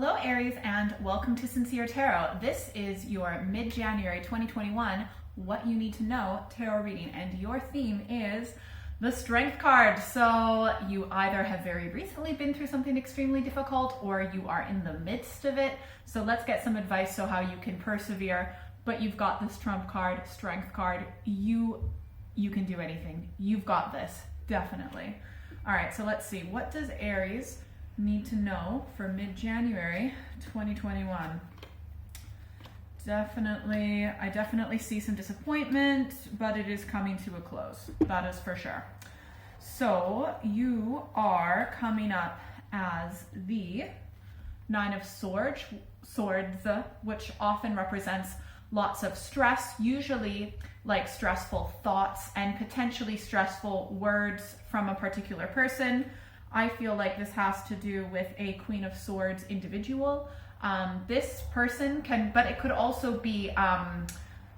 Hello Aries and welcome to Sincere Tarot. This is your mid-January 2021 what you need to know tarot reading, and your theme is the Strength card. So you either have very recently been through something extremely difficult or you are in the midst of it. So let's get some advice so how you can persevere, but you've got this Trump card, Strength card. You can do anything. You've got this, definitely. All right, so let's see. What does Aries need to know for mid-January 2021? I definitely see some disappointment, but it is coming to a close. That is for sure. So you are coming up as the Nine of Swords, which often represents lots of stress, usually like stressful thoughts and potentially stressful words from a particular person. I feel like this has to do with a Queen of Swords individual. This person can, but it could also be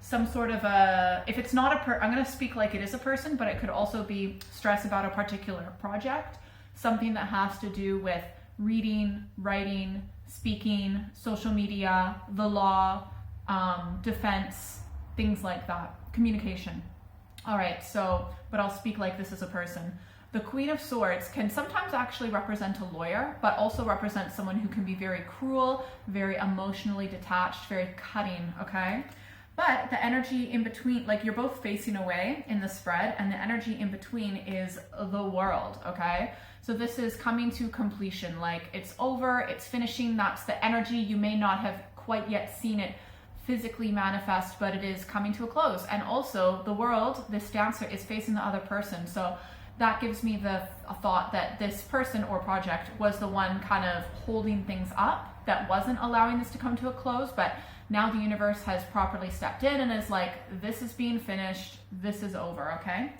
some sort of a, if it's not I'm going to speak like it is a person, but it could also be stress about a particular project, something that has to do with reading, writing, speaking, social media, the law, defense, things like that, communication. All right, so, but I'll speak like this as a person. The Queen of Swords can sometimes actually represent a lawyer, but also represent someone who can be very cruel, very emotionally detached, very cutting, okay? But the energy in between, like you're both facing away in the spread, and the energy in between is the World, okay? So this is coming to completion, like it's over, it's finishing. That's the energy. You may not have quite yet seen it physically manifest, but it is coming to a close. And also the World, this Dancer, is facing the other person. So that gives me the thought that this person or project was the one kind of holding things up, that wasn't allowing this to come to a close. But now the universe has properly stepped in and is like, this is being finished, this is over, okay?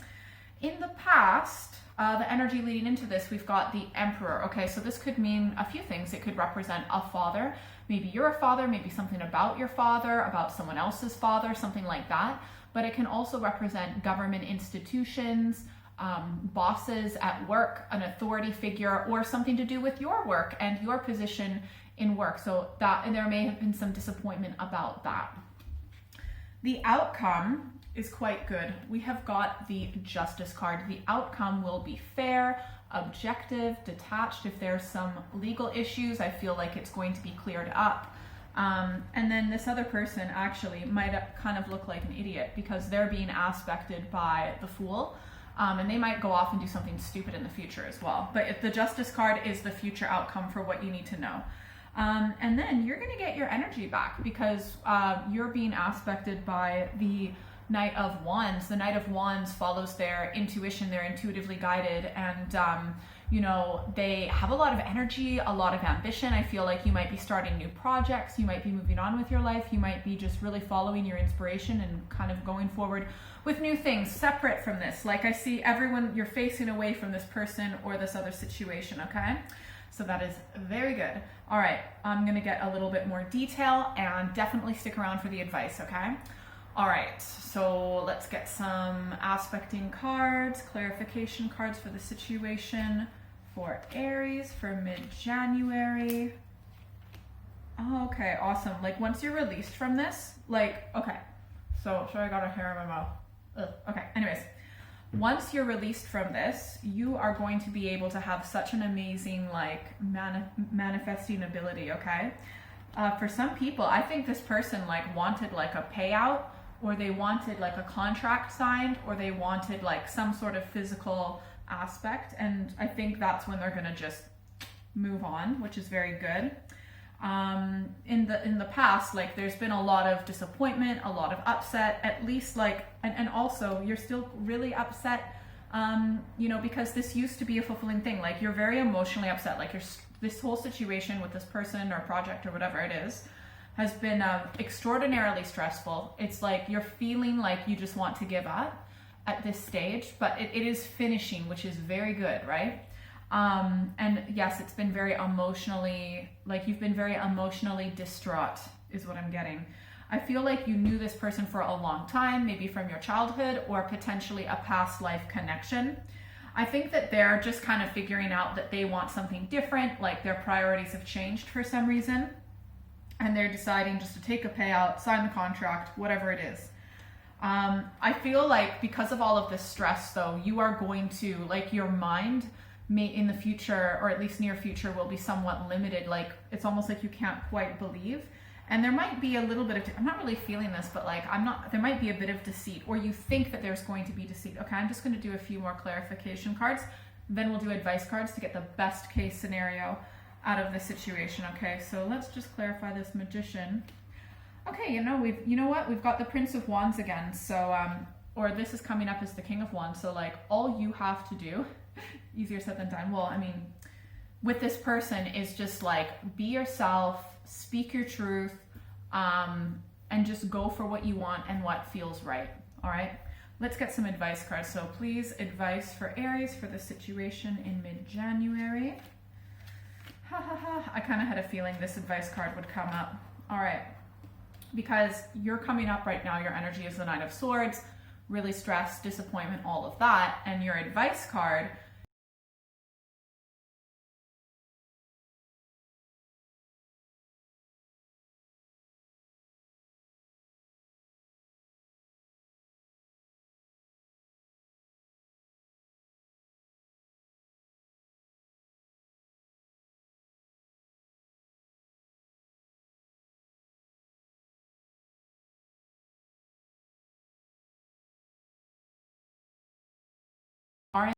In the past, the energy leading into this, we've got the Emperor, okay? So this could mean a few things. It could represent a father. Maybe you're a father, maybe something about your father, about someone else's father, something like that. But it can also represent government institutions, bosses at work, an authority figure, or something to do with your work and your position in work. So that, and there may have been some disappointment about that. The outcome is quite good. We have got the Justice card. The outcome will be fair, objective, detached. If there's some legal issues, I feel like it's going to be cleared up. And then this other person actually might kind of look like an idiot because they're being aspected by the Fool. And they might go off and do something stupid in the future as well. But if the Justice card is the future outcome for what you need to know. And then you're going to get your energy back because you're being aspected by the Knight of Wands. The Knight of Wands follows their intuition. They're intuitively guided, and you know, they have a lot of energy, a lot of ambition. I feel like you might be starting new projects. You might be moving on with your life. You might be just really following your inspiration and kind of going forward with new things separate from this. Like I see everyone, you're facing away from this person or this other situation, okay? So that is very good. All right, I'm gonna get a little bit more detail, and definitely stick around for the advice, okay? All right, so let's get some aspecting cards, clarification cards for the situation for Aries for mid-January. Okay, awesome. Like once you're released from this, like, okay, so I got a hair in my mouth. Ugh. Okay, anyways, once you're released from this, you are going to be able to have such an amazing like manifesting ability, okay? For some people, I think this person like wanted like a payout, or they wanted like a contract signed, or they wanted like some sort of physical aspect. And I think that's when they're gonna just move on, which is very good. In the past, like there's been a lot of disappointment, a lot of upset, at least like, and also you're still really upset, you know, because this used to be a fulfilling thing. Like you're very emotionally upset, like this whole situation with this person or project or whatever it is, has been extraordinarily stressful. It's like you're feeling like you just want to give up at this stage, but it is finishing, which is very good, right? And yes, it's been very emotionally, like you've been very emotionally distraught is what I'm getting. I feel like you knew this person for a long time, maybe from your childhood or potentially a past life connection. I think that they're just kind of figuring out that they want something different, like their priorities have changed for some reason, and they're deciding just to take a payout, sign the contract, whatever it is. I feel like because of all of this stress though, you are going to, like, your mind may in the future, or at least near future, will be somewhat limited. Like, it's almost like you can't quite believe. And there might be a little bit of, I'm not really feeling this, but like, there might be a bit of deceit, or you think that there's going to be deceit. Okay, I'm just going to do a few more clarification cards. Then we'll do advice cards to get the best case scenario out of the situation. Okay, so let's just clarify this Magician. Okay, you know what? We've got the Prince of Wands again. So, or this is coming up as the King of Wands. So like, all you have to do, easier said than done. Well, I mean, with this person is just like, be yourself, speak your truth, and just go for what you want and what feels right. All right, let's get some advice cards. So please, advice for Aries for the situation in mid-January. I kind of had a feeling this advice card would come up. All right, because you're coming up right now, your energy is the Nine of Swords, really stressed, disappointment, all of that, and your advice card are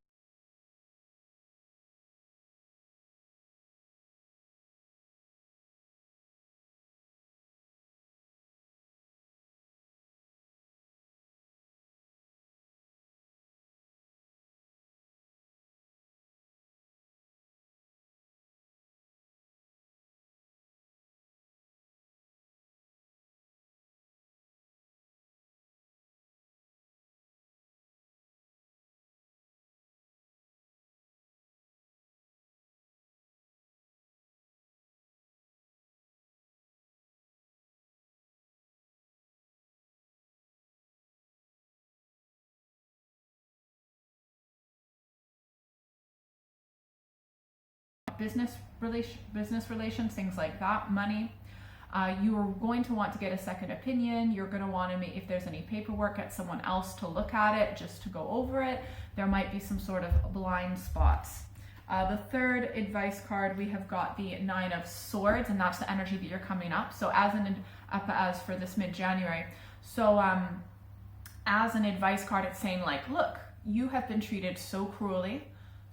business relations, things like that, money. You are going to want to get a second opinion. You're going to want to make, if there's any paperwork, get someone else to look at it, just to go over it. There might be some sort of blind spots. The third advice card, we have got the Nine of Swords, and that's the energy that you're coming up. So as for this mid-January, so as an advice card, it's saying like, look, you have been treated so cruelly,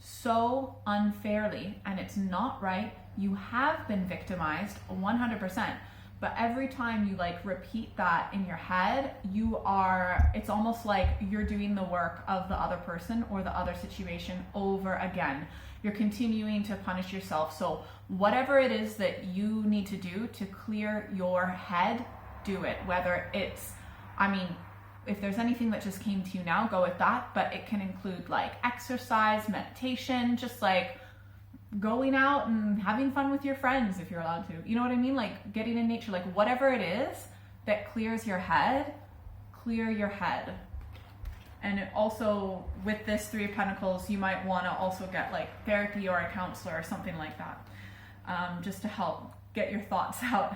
so unfairly, and it's not right. You have been victimized 100%, but every time you like repeat that in your head, it's almost like you're doing the work of the other person or the other situation over again. You're continuing to punish yourself. So whatever it is that you need to do to clear your head, do it. Whether it's, if there's anything that just came to you now, go with that, but it can include like exercise, meditation, just like going out and having fun with your friends if you're allowed to. You know what I mean? Like getting in nature, like whatever it is that clears your head, clear your head. And it also, with this Three of Pentacles, you might want to also get like therapy or a counselor or something like that, just to help get your thoughts out.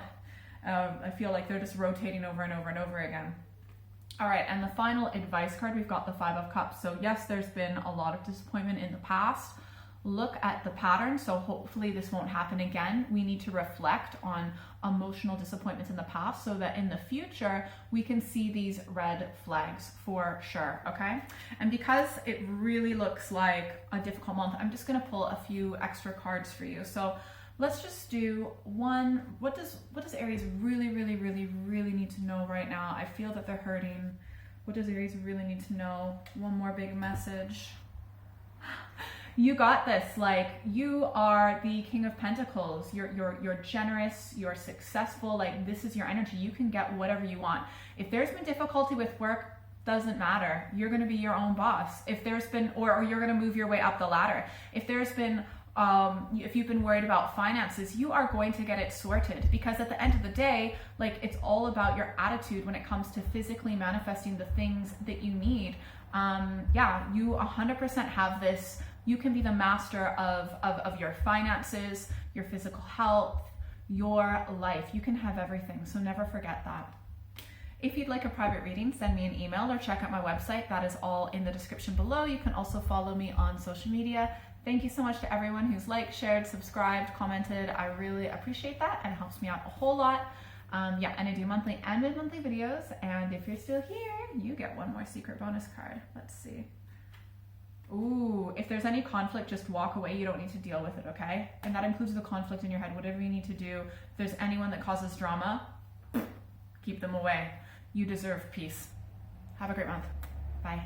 I feel like they're just rotating over and over and over again. All right, and the final advice card, we've got the Five of Cups. So yes, there's been a lot of disappointment in the past. Look at the pattern, so hopefully this won't happen again. We need to reflect on emotional disappointments in the past so that in the future, we can see these red flags for sure, okay? And because it really looks like a difficult month, I'm just gonna pull a few extra cards for you. So let's just do one. What does Aries really need to know right now? I feel that they're hurting. What does Aries really need to know? One more big message. You got this. Like, you are the King of Pentacles. You're generous, you're successful. Like, this is your energy. You can get whatever you want. If there's been difficulty with work, doesn't matter. You're going to be your own boss. If there's been, or you're going to move your way up the ladder. If there's been if you've been worried about finances, you are going to get it sorted, because at the end of the day, like, it's all about your attitude when it comes to physically manifesting the things that you need. Yeah, you 100% have this. You can be the master of your finances, your physical health, your life. You can have everything. So never forget that. If you'd like a private reading, send me an email or check out my website. That is all in the description below. You can also follow me on social media. Thank you so much to everyone who's liked, shared, subscribed, commented. I really appreciate that, and it helps me out a whole lot. Yeah, and I do monthly and mid-monthly videos. And if you're still here, you get one more secret bonus card. Let's see. Ooh, if there's any conflict, just walk away. You don't need to deal with it, okay? And that includes the conflict in your head. Whatever you need to do. If there's anyone that causes drama, keep them away. You deserve peace. Have a great month. Bye.